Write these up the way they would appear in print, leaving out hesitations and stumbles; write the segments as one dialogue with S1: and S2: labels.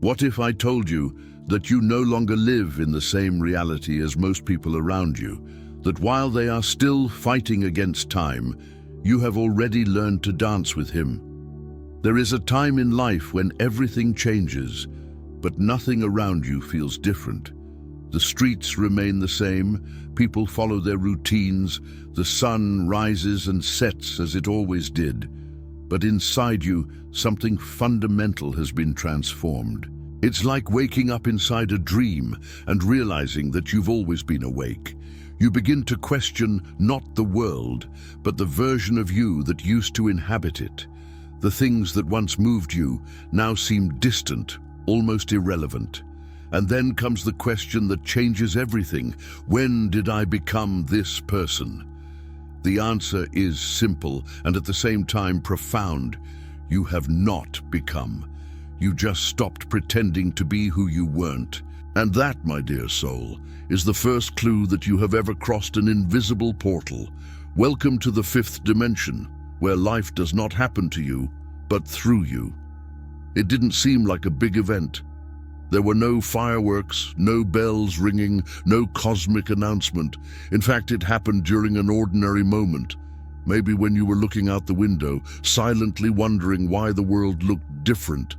S1: What if I told you that you no longer live in the same reality as most people around you, that while they are still fighting against time, you have already learned to dance with him? There is a time in life when everything changes, but nothing around you feels different. The streets remain the same, people follow their routines, the sun rises and sets as it always did. But inside you, something fundamental has been transformed. It's like waking up inside a dream and realizing that you've always been awake. You begin to question not the world, but the version of you that used to inhabit it. The things that once moved you now seem distant, almost irrelevant. And then comes the question that changes everything. When did I become this person? The answer is simple and at the same time profound. You have not become. You just stopped pretending to be who you weren't. And that, my dear soul, is the first clue that you have ever crossed an invisible portal. Welcome to the fifth dimension, where life does not happen to you, but through you. It didn't seem like a big event. There were no fireworks, no bells ringing, no cosmic announcement. In fact, it happened during an ordinary moment. Maybe when you were looking out the window, silently wondering why the world looked different.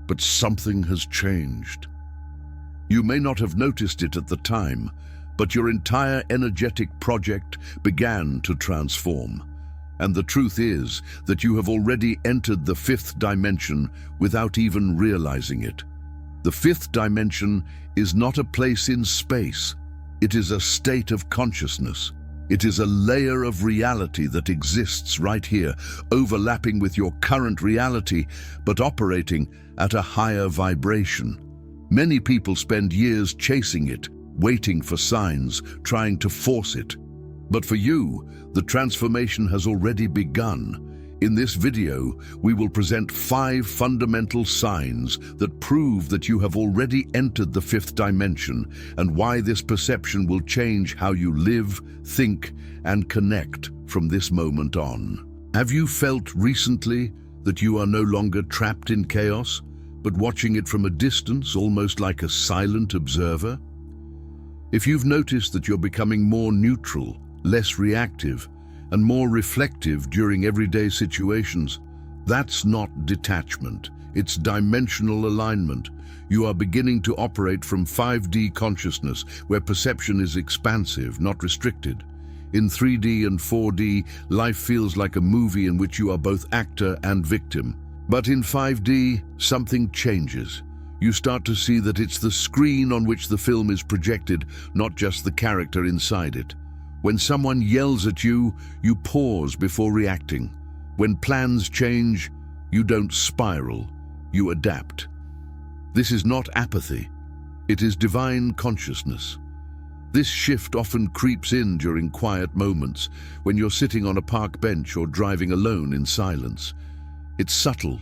S1: But something has changed. You may not have noticed it at the time, but your entire energetic project began to transform. And the truth is that you have already entered the fifth dimension without even realizing it. The fifth dimension is not a place in space. It is a state of consciousness. It is a layer of reality that exists right here, overlapping with your current reality, but operating at a higher vibration. Many people spend years chasing it, waiting for signs, trying to force it. But for you, the transformation has already begun. In this video, we will present 5 fundamental signs that prove that you have already entered the fifth dimension and why this perception will change how you live, think, and connect from this moment on. Have you felt recently that you are no longer trapped in chaos, but watching it from a distance, almost like a silent observer? If you've noticed that you're becoming more neutral, less reactive, and more reflective during everyday situations, that's not detachment, it's dimensional alignment. You are beginning to operate from 5D consciousness, where perception is expansive, not restricted. In 3D and 4D, life feels like a movie in which you are both actor and victim. But in 5D, something changes. You start to see that it's the screen on which the film is projected, not just the character inside it. When someone yells at you, you pause before reacting. When plans change, you don't spiral, you adapt. This is not apathy, it is divine consciousness. This shift often creeps in during quiet moments, when you're sitting on a park bench or driving alone in silence. It's subtle.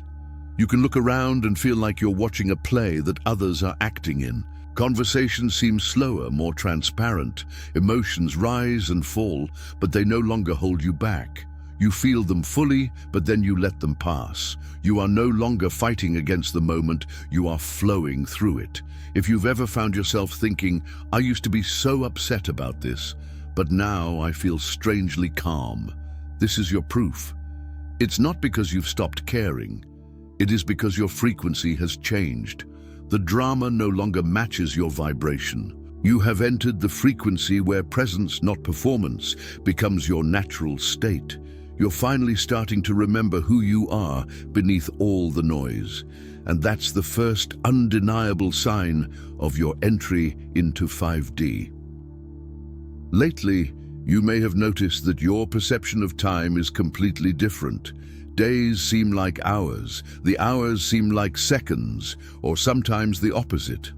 S1: You can look around and feel like you're watching a play that others are acting in. Conversations seem slower, more transparent. Emotions rise and fall, but they no longer hold you back. You feel them fully, but then you let them pass. You are no longer fighting against the moment, you are flowing through it. If you've ever found yourself thinking, I used to be so upset about this, but now I feel strangely calm, this is your proof. It's not because you've stopped caring. It is because your frequency has changed. The drama no longer matches your vibration. You have entered the frequency where presence, not performance, becomes your natural state. You're finally starting to remember who you are beneath all the noise. And that's the first undeniable sign of your entry into 5D. Lately, you may have noticed that your perception of time is completely different. Days seem like hours, the hours seem like seconds, or sometimes the opposite.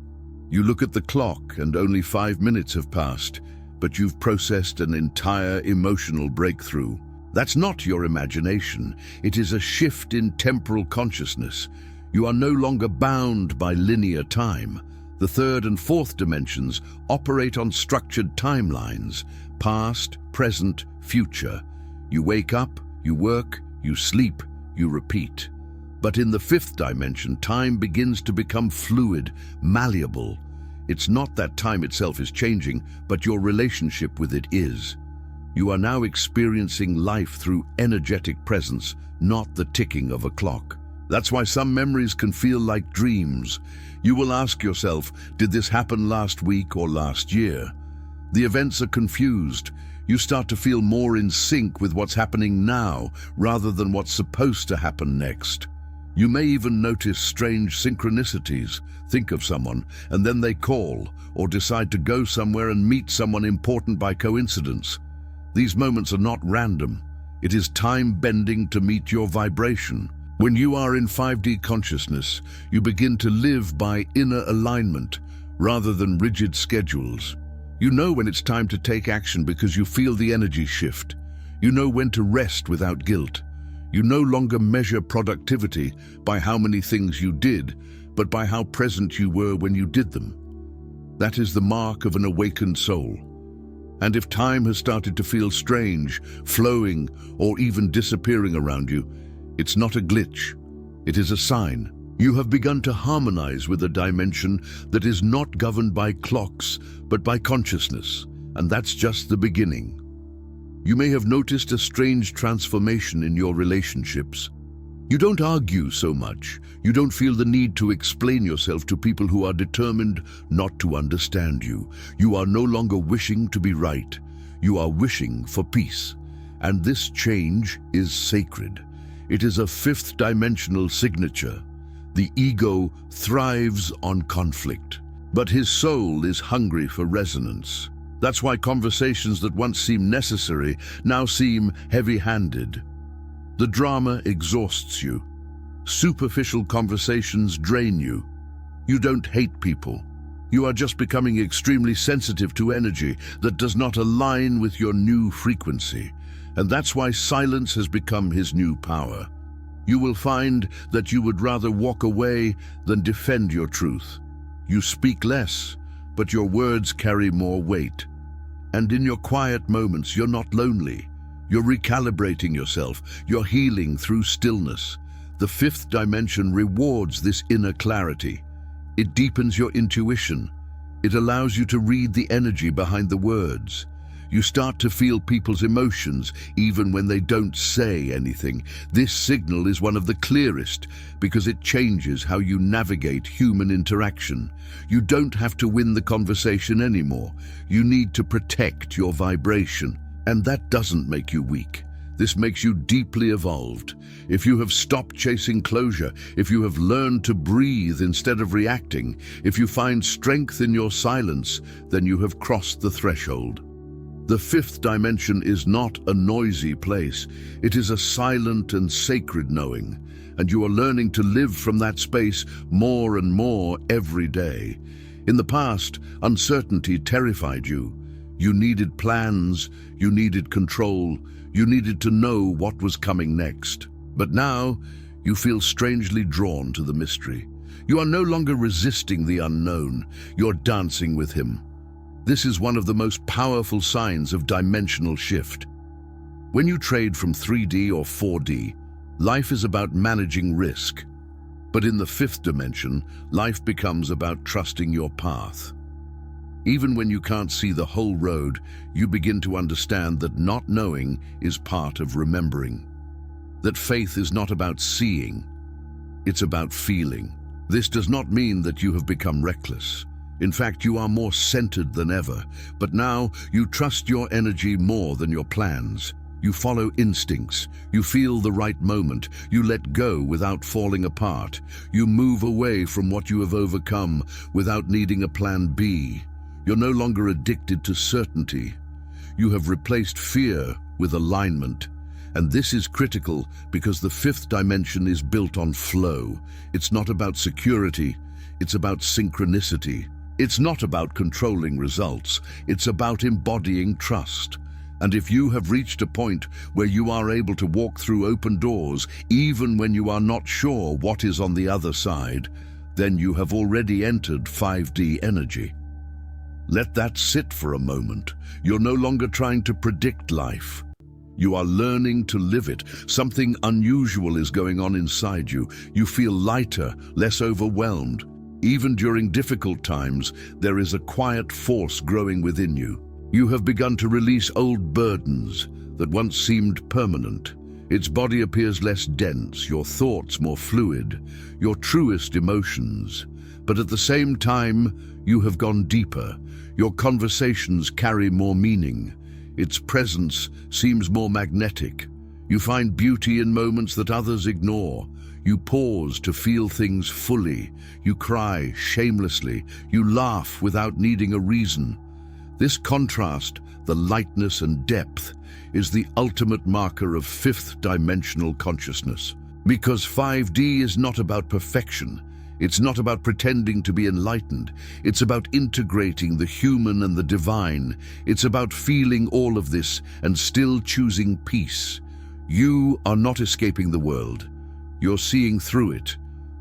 S1: You look at the clock and only 5 minutes have passed, but you've processed an entire emotional breakthrough. That's not your imagination, it is a shift in temporal consciousness. You are no longer bound by linear time. The third and fourth dimensions operate on structured timelines, past, present, future. You wake up, you work, you sleep, you repeat. But in the fifth dimension, time begins to become fluid, malleable. It's not that time itself is changing, but your relationship with it is. You are now experiencing life through energetic presence, not the ticking of a clock. That's why some memories can feel like dreams. You will ask yourself, did this happen last week or last year? The events are confused. You start to feel more in sync with what's happening now, rather than what's supposed to happen next. You may even notice strange synchronicities. Think of someone, and then they call, or decide to go somewhere and meet someone important by coincidence. These moments are not random. It is time bending to meet your vibration. When you are in 5D consciousness, you begin to live by inner alignment rather than rigid schedules. You know when it's time to take action because you feel the energy shift. You know when to rest without guilt. You no longer measure productivity by how many things you did, but by how present you were when you did them. That is the mark of an awakened soul. And if time has started to feel strange, flowing, or even disappearing around you, it's not a glitch. It is a sign. You have begun to harmonize with a dimension that is not governed by clocks, but by consciousness, and that's just the beginning. You may have noticed a strange transformation in your relationships. You don't argue so much. You don't feel the need to explain yourself to people who are determined not to understand you. You are no longer wishing to be right. You are wishing for peace. And this change is sacred. It is a fifth dimensional signature. The ego thrives on conflict, but his soul is hungry for resonance. That's why conversations that once seemed necessary now seem heavy-handed. The drama exhausts you. Superficial conversations drain you. You don't hate people. You are just becoming extremely sensitive to energy that does not align with your new frequency. And that's why silence has become his new power. You will find that you would rather walk away than defend your truth. You speak less, but your words carry more weight. And in your quiet moments, you're not lonely. You're recalibrating yourself. You're healing through stillness. The fifth dimension rewards this inner clarity. It deepens your intuition. It allows you to read the energy behind the words. You start to feel people's emotions even when they don't say anything. This signal is one of the clearest because it changes how you navigate human interaction. You don't have to win the conversation anymore. You need to protect your vibration. And that doesn't make you weak. This makes you deeply evolved. If you have stopped chasing closure, if you have learned to breathe instead of reacting, if you find strength in your silence, then you have crossed the threshold. The fifth dimension is not a noisy place. It is a silent and sacred knowing, and you are learning to live from that space more and more every day. In the past, uncertainty terrified you. You needed plans, you needed control, you needed to know what was coming next. But now, you feel strangely drawn to the mystery. You are no longer resisting the unknown, you're dancing with him. This is one of the most powerful signs of dimensional shift. When you trade from 3D or 4D, life is about managing risk. But in the fifth dimension, life becomes about trusting your path. Even when you can't see the whole road, you begin to understand that not knowing is part of remembering. That faith is not about seeing, it's about feeling. This does not mean that you have become reckless. In fact, you are more centered than ever, but now you trust your energy more than your plans. You follow instincts, you feel the right moment, you let go without falling apart. You move away from what you have overcome without needing a plan B. You're no longer addicted to certainty. You have replaced fear with alignment. And this is critical because the fifth dimension is built on flow. It's not about security, it's about synchronicity. It's not about controlling results, it's about embodying trust. And if you have reached a point where you are able to walk through open doors, even when you are not sure what is on the other side, then you have already entered 5D energy. Let that sit for a moment. You're no longer trying to predict life. You are learning to live it. Something unusual is going on inside you. You feel lighter, less overwhelmed. Even during difficult times, there is a quiet force growing within you. You have begun to release old burdens that once seemed permanent. Its body appears less dense, your thoughts more fluid, your truest emotions. But at the same time, you have gone deeper. Your conversations carry more meaning. Its presence seems more magnetic. You find beauty in moments that others ignore. You pause to feel things fully. You cry shamelessly. You laugh without needing a reason. This contrast, the lightness and depth, is the ultimate marker of fifth-dimensional consciousness. Because 5D is not about perfection. It's not about pretending to be enlightened. It's about integrating the human and the divine. It's about feeling all of this and still choosing peace. You are not escaping the world. You're seeing through it.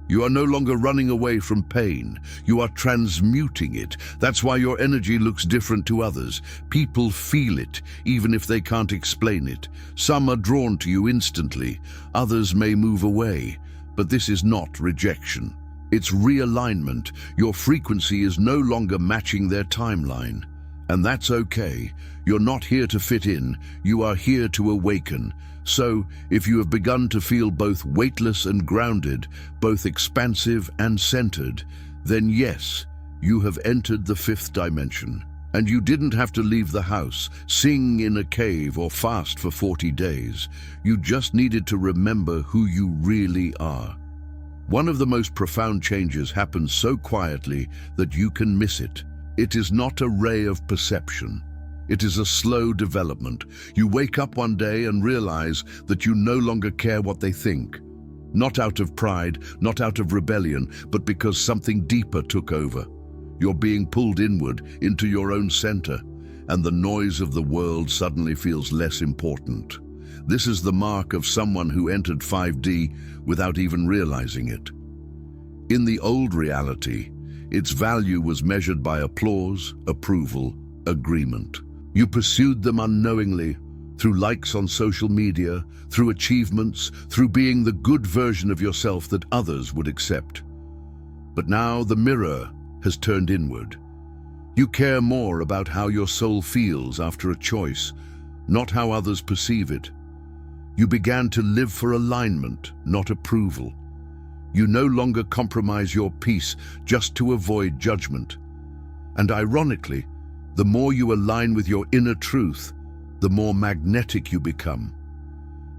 S1: You are no longer running away from pain. You are transmuting it. That's why your energy looks different to others. People feel it, even if they can't explain it. Some are drawn to you instantly. Others may move away. But this is not rejection. It's realignment. Your frequency is no longer matching their timeline. And that's okay. You're not here to fit in. You are here to awaken. So, if you have begun to feel both weightless and grounded, both expansive and centered, then yes, you have entered the fifth dimension. And you didn't have to leave the house, sing in a cave, or fast for 40 days. You just needed to remember who you really are. One of the most profound changes happens so quietly that you can miss it. It is not a ray of perception. It is a slow development. You wake up one day and realize that you no longer care what they think. Not out of pride, not out of rebellion, but because something deeper took over. You're being pulled inward into your own center, and the noise of the world suddenly feels less important. This is the mark of someone who entered 5D without even realizing it. In the old reality, its value was measured by applause, approval, agreement. You pursued them unknowingly, through likes on social media, through achievements, through being the good version of yourself that others would accept. But now the mirror has turned inward. You care more about how your soul feels after a choice, not how others perceive it. You began to live for alignment, not approval. You no longer compromise your peace just to avoid judgment. And ironically, the more you align with your inner truth, the more magnetic you become.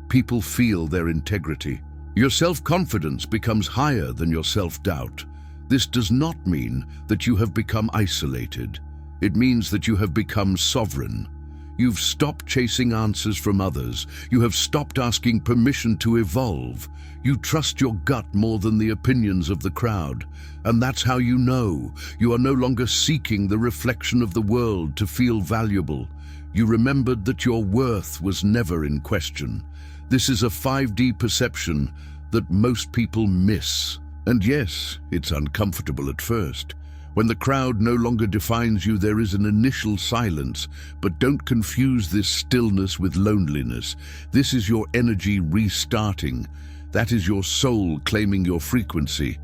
S1: People feel their integrity. Your self-confidence becomes higher than your self-doubt. This does not mean that you have become isolated. It means that you have become sovereign. You've stopped chasing answers from others. You have stopped asking permission to evolve. You trust your gut more than the opinions of the crowd. And that's how you know. You are no longer seeking the reflection of the world to feel valuable. You remembered that your worth was never in question. This is a 5D perception that most people miss. And yes, it's uncomfortable at first. When the crowd no longer defines you, there is an initial silence, but don't confuse this stillness with loneliness. This is your energy restarting. That is your soul claiming your frequency.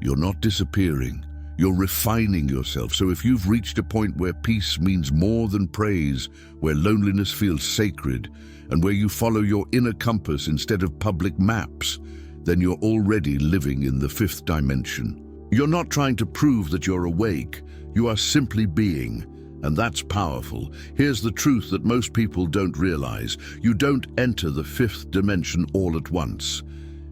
S1: You're not disappearing. You're refining yourself. So if you've reached a point where peace means more than praise, where loneliness feels sacred, and where you follow your inner compass instead of public maps, then you're already living in the fifth dimension. You're not trying to prove that you're awake. You are simply being, and that's powerful. Here's the truth that most people don't realize. You don't enter the fifth dimension all at once.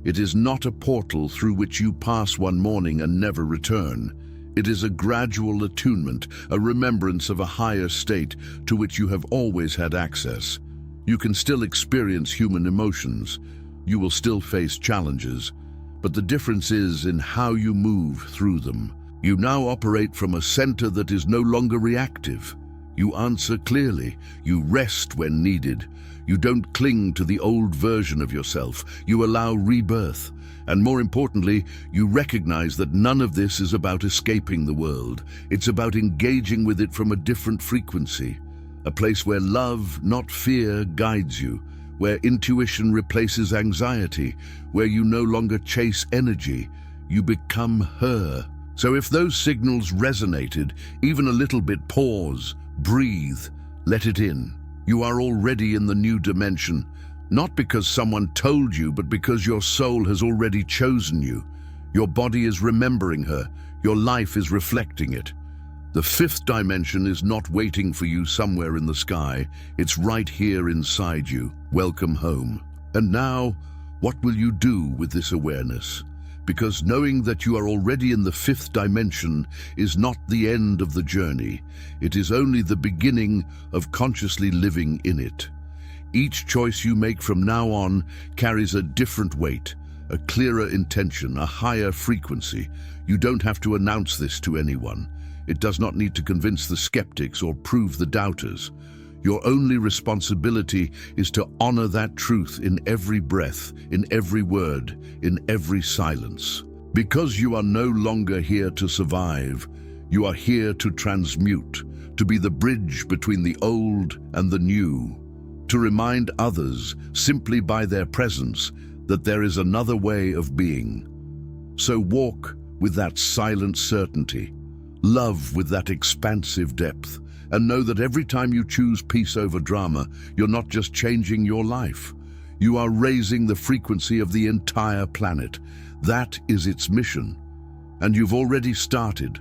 S1: It is not a portal through which you pass one morning and never return. It is a gradual attunement, a remembrance of a higher state to which you have always had access. You can still experience human emotions. You will still face challenges. But the difference is in how you move through them. You now operate from a center that is no longer reactive. You answer clearly. You rest when needed. You don't cling to the old version of yourself. You allow rebirth. And more importantly, you recognize that none of this is about escaping the world. It's about engaging with it from a different frequency. A place where love, not fear, guides you. where intuition replaces anxiety, where you no longer chase energy, you become her. So if those signals resonated, even a little bit, pause, breathe, let it in. You are already in the new dimension, not because someone told you, but because your soul has already chosen you. Your body is remembering her, your life is reflecting it. The fifth dimension is not waiting for you somewhere in the sky, it's right here inside you. Welcome home. And now, what will you do with this awareness? Because knowing that you are already in the fifth dimension is not the end of the journey. It is only the beginning of consciously living in it. Each choice you make from now on carries a different weight, a clearer intention, a higher frequency. You don't have to announce this to anyone. It does not need to convince the skeptics or prove the doubters. Your only responsibility is to honor that truth in every breath, in every word, in every silence. Because you are no longer here to survive, you are here to transmute, to be the bridge between the old and the new, to remind others, simply by their presence, that there is another way of being. So walk with that silent certainty, love with that expansive depth, and know that every time you choose peace over drama, you're not just changing your life. You are raising the frequency of the entire planet. That is its mission. And you've already started.